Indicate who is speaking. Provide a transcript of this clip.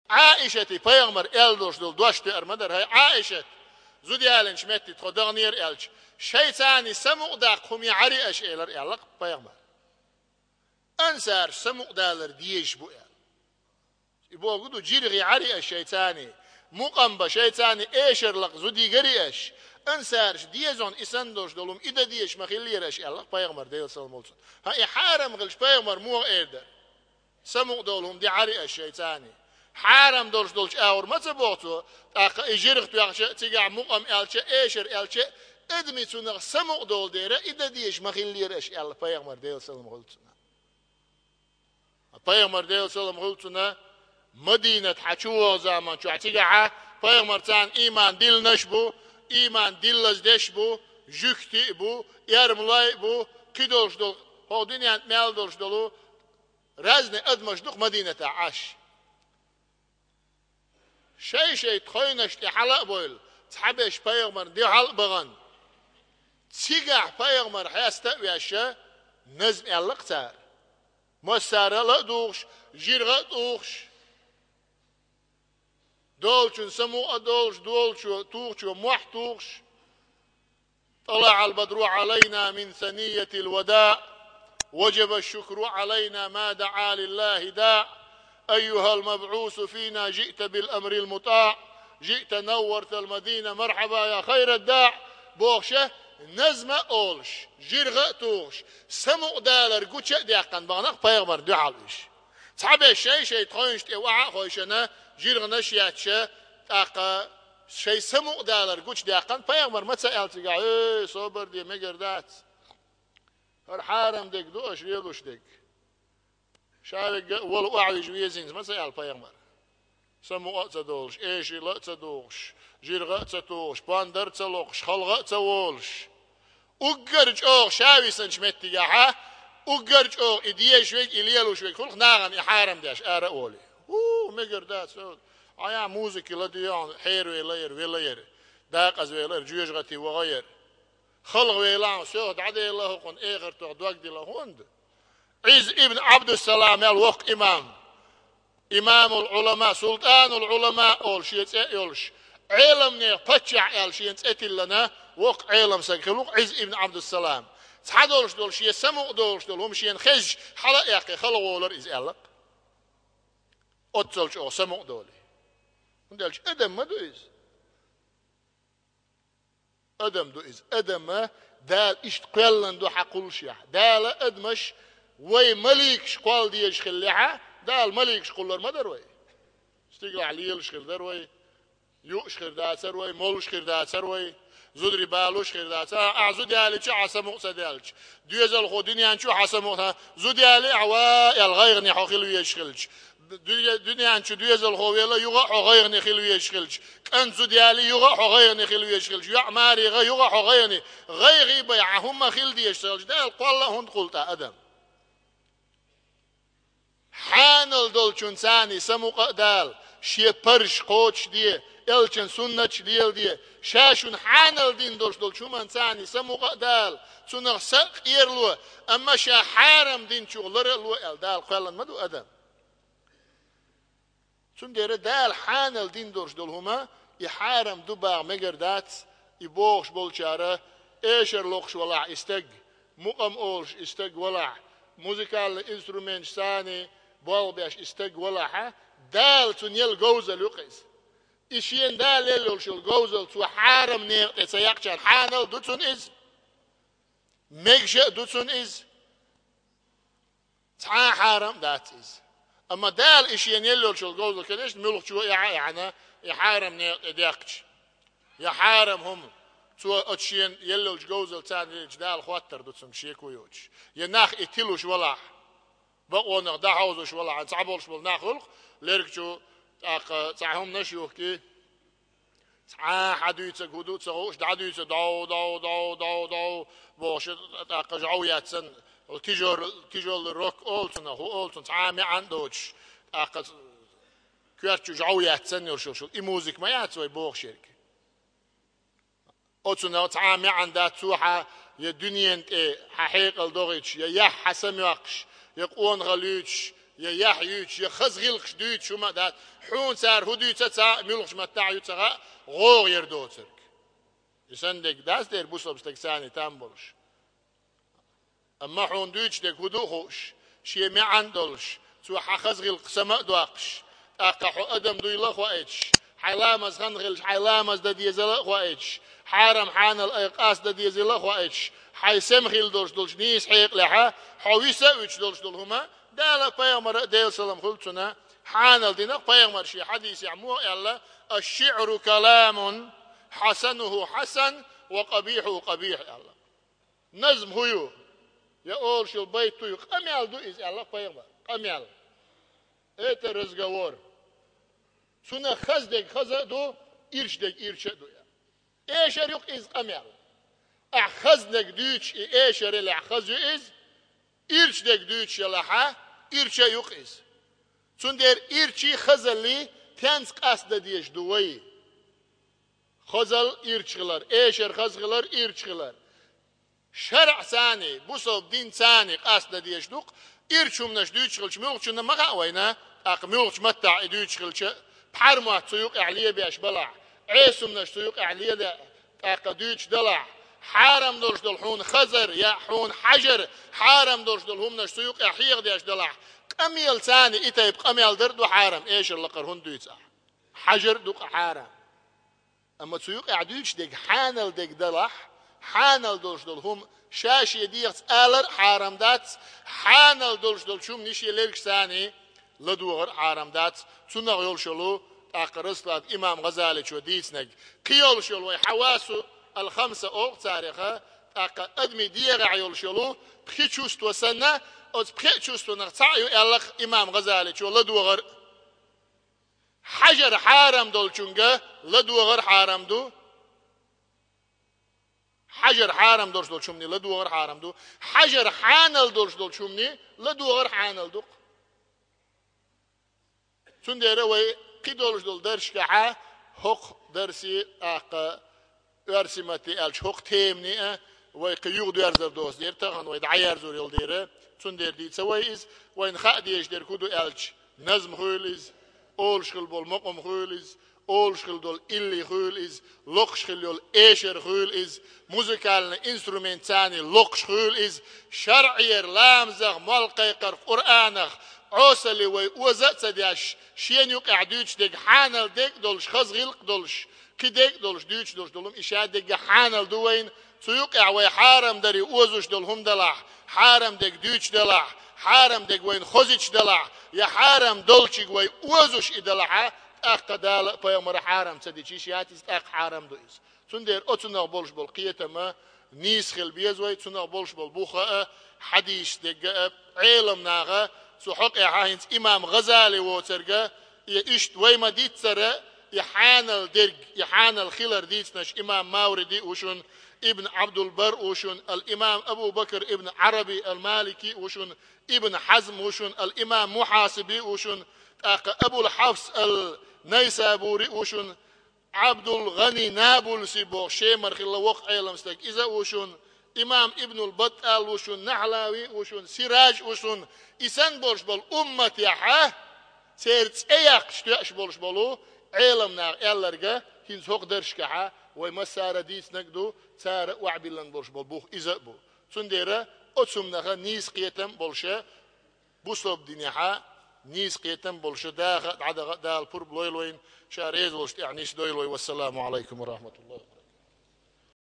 Speaker 1: عائشة پیغمبر الدوش دل دوشت ارمدر هاي عائشة زودي هالن شمتي تخدغنير الش شيطاني سمو دا قومي عري اش الر يالق پیغمبر انسار سمو دالر ديش بو يبو قدو جيرغي عري الشيطاني مقام بشيطاني ايشر لق زودي غري اش انسار ديزون اسندوش دلوم اذا ديش مخيلير اش يالق پیغمبر ديل سلام عليكم هاي حارم غلش پیغمبر مو ايدر سمو دولهم دي عري الشيطاني حرام دولش اور ما تبوتو اق اجرخت ياخش تيغا مقام الچ ايشر الچ ادمي تونغ سمو دول ديره اذا ديش مخيلير اش يالق پیغمبر ديل سلام عليكم پیغمبر ديل سلام عليكم مدينة حچو زمان چو اعتقاعه پیغمبر تان ایمان دل نشبو ایمان دل لزدش بو جوکتی بو یارملای بو کی دولش دول هو دنیا مال دولش دولو رزن ادمش دوق مدينة عاش شيء تخينش تحلق بول تحبش پیغمبر دي حلق بغن تيقع پیغمبر حيستقوي الشا نزم يلقتار مسارة لا دوغش جيرغة دوغش دولشن سمو دولش توغش وموح توغش طلع البدر علينا من ثنية الوداع وجب الشكر علينا ما دعا لله داع أيها المبعوث فينا جئت بالأمر المطاع جئت نورت المدينة مرحبا يا خير الداع بوغشه نزمة أولش جيرغة توغش سمو دالر قوشة ديقان بغنق پیغمبر دو حالوش صحابة شيء تخوينش تيوعا خويشنا جيرغة نشياتشه اقا شيء سمو دالر قوش ديقان پیغمبر ما تسأل تقع ايه صبر دي مقردات هر حارم ديك دوش ريلوش ديك شارك ولو أعلى جويزين ما سيال پیغمبر سمو أتدولش إيشي لا تدوش جيرغة تدوش باندر تلوش خلغة تولش أجرج أو شاوي سنشمتي جاها أجرج أو إديه شويك إليالو شويك خلق ناغن يحارم داش آرا أولي مقردات عيا موسيقى لديان حير ويلير ويلير داق از ويلير جويجغتي وغير خلق ويلان سوغد عدي الله قن إيغر تغدوك دي لهوند عز ابن عبد السلام الوق إمام العلماء سلطان العلماء أول شيء يولش علم نفتشع شيء تأتي لنا وق علم سكلوق عز ابن عبد السلام تحدولش دول شيء سمو دولش دول هم شيء خج حلق يقي خلقولر إز ألق أتصلش أو سمو دولي دولش أدم ما دو إز أدم دو إز أدم دال إشتقلن دو حقولش يح دال أدمش وي مليك شقال ديش خليها دال مليك شقولر ما دروي استقل عليل شخل دروي يوش خير داتر وي مولش خير داتر وي زودري بالوش خير داتر اعزو دالي چه عسمو سدالش دويزل خودنيان چو حسمو زودالي عوا الغيرني حخلو يشخلش دنيان چو دويزل خويلا يغا غيرني خلو يشخلش كان زودالي يغا غيرني خلو يشخلش يعماري يغا غيرني غيري بيعهم خل دي يشخلش دال قال هند قلت ادم حانل دولچون ثاني سمو دال شي پرش قوچ دي الچن سنت ديل دي شاشون حانل دين دولچون من ثاني سمو دال سنغ سق يرلو اما شا حارم دين چولر لو ال دال قالن مدو ادم چون ديره دال حانل دين دولهما يحارم دبا مگردات يبوخش بولچاره ايشر لوخش ولا استق مقام اولش استق ولا موسيقال انسترومنت ثاني بول بيش استق ولا دال تنيل جوزل يقيس إشين دال يلوش الجوزل تو حارم نيق سيقشر حانل دوتون إز ميجش دوتون إز تع حارم دات إز أما دال إشين يلوش الجوزل كنيش ملوك شو يعني يحارم نيق ديقش يحارم هم تو أتشين يلوش جوزل تاني دال خواتر دوتون شيكو يوش يناخ إتلوش ولا بقونا دا حوزش ولا عن صعبولش بالناخلق ليركشو تعهم نشوه كي حدويتك هدوت سغوش دعدويتك داو بوش جعويات سن تيجول الروك أولتنا هو أولتن تعامي عندوش كيرتشو جعويات سن يرشوشو إموزيك ما ياتسوي بوغ شركة أولتنا تعامي عندها توحا يا دنيا حقيقة الدوغيتش يا حسم يقش يقون غلوش يا يحيوش يا خزغلقش دوت شو ما دات حون سار هدوت تسا ملقش متاع يتسا غو يردوترك يسندك داس دير بوصل بستكساني تامبولش اما حون دوتش دك هدو خوش شي ما عندلش تو خزغلق سما دواقش اقحو ادم دوي لا خواتش حيلامز خنغلش حيلامز دا ديزلا خواتش حارم حان الاقاس دا ديزلا خواتش حيسمخيل دولش نيس حيق لها حويسا ويش دولش دولهما دالا بيامر ديل سلام خلتنا حانل دينا بيامر شي حديث يعمو يلا الشعر كلام حسنه حسن وقبيحه قبيح يلا نظم هيو يا اول شو البيت تو قميال دو از يلا بيامر قميال ايت رزقور سنة خزدك خزدو إرشدك إرشدو ايش يق از قميال اخزنك دوتش ايشر اللي اخزو از إرشدك دوتش لها إرشا يق از چون در إرشي خزلي تنس قصد ديش دوي خزل إرشغلر ايشر خزغلر إرشغلر شرع ثاني بوصب دين ثاني قصد ديش دوق إرشم نش دوتشغلش ميوغشنا مغا وينا اق ميوغش متع دوتشغلش بحرمه تسوق عليه بيش بلع عيسم نش تسوق عليه اقدوش دلع حارم دولش دول حون خزر يا حون حجر حارم دولش دول هم نش تسوق احيق ديش دلع قميل ثاني اتيب قميل درد وحارم ايش اللي قرهن دويت حجر دوق حارم اما تسوق اعدوش ديك حانل ديك دلع حانل دولش دول هم شاش يديغ آلر حارم دات حانل دولش دول شوم نيشي ليرك ثاني لدوغر حارم دات سنة يول شلو أقرصلات إمام غزالي شو ديسنك قيول شلو حواسو الخمسة أوق تاريخة أدمي ديغ عيول شلو بخيتشوست وسنة أو بخيتشوست ونغتعيو إلخ إمام غزالي شو لدوغر حجر حارم دول شنغة لدوغر حارم دو حجر حارم دولش دول شمني لدوغر حارم دو حجر حانل دولش دول شمني لدوغر حانل دو سنديره وي قيدولش دول درش كحا حق درسي ارسمتي الش حق تيمني وي قيوغ دوارزر دوس دير تغن وي دعيار زور يول ديره سندير دي تسويز وين خا ديش دير كودو الش نظم خوليز اول شغل بول مقم خوليز اول شغل دول اللي خوليز لوق شغل يول ايشر خوليز موسيقال انسترومنت ثاني لوق خوليز شرعير لامزغ ملقيقر قرانخ عوسلي وي وزت دياش شين يقع دوتش ديك حانل ديك دولش خزغلق دولش كديك دولش دوتش دولش دولم إشاد ديك حانل دوين سيقع وي حارم داري وزوش دولهم دلع حارم ديك دوتش دلع حارم ديك وين خزيتش دلع يا حارم دولشي وي وزوش إدلع أقدال بيامر حارم تديشي شياتي أق حارم دويس تندير أتنا بولش بالقية ما نيس خل بيزوي تنا بولش بالبوخة حديث ديك علم ناغا سحق يحاينس إمام غزالي ووترقى يشت ويما ديت سرى يحانل درق يحانل خلر ديتنش إمام ماوردي وشون ابن عبد البر وشون الإمام أبو بكر ابن عربي المالكي وشون ابن حزم وشون الإمام محاسبي وشون أبو الحفص النيسابوري وشون عبد الغني نابلسي بو شيمر خلا وق علمستك إذا وشون إمام ابن البطال وشون نحلاوي وشون سراج وشون إسان بولش بول أمة يحا سيرت اياق شتوش بولش بولو علمنا إلرقا هنز هوق درشكحا ويمسارة ديس نقدو سارة وعبلن بولش بول بوخ إذا بو سنديرة أتسمناها نيس قيتم بولشا بوصلب دينيحا نيس قيتم بولشا داخل دال بور بلويلوين شاريز بولشت يعني دويلوي والسلام عليكم ورحمة الله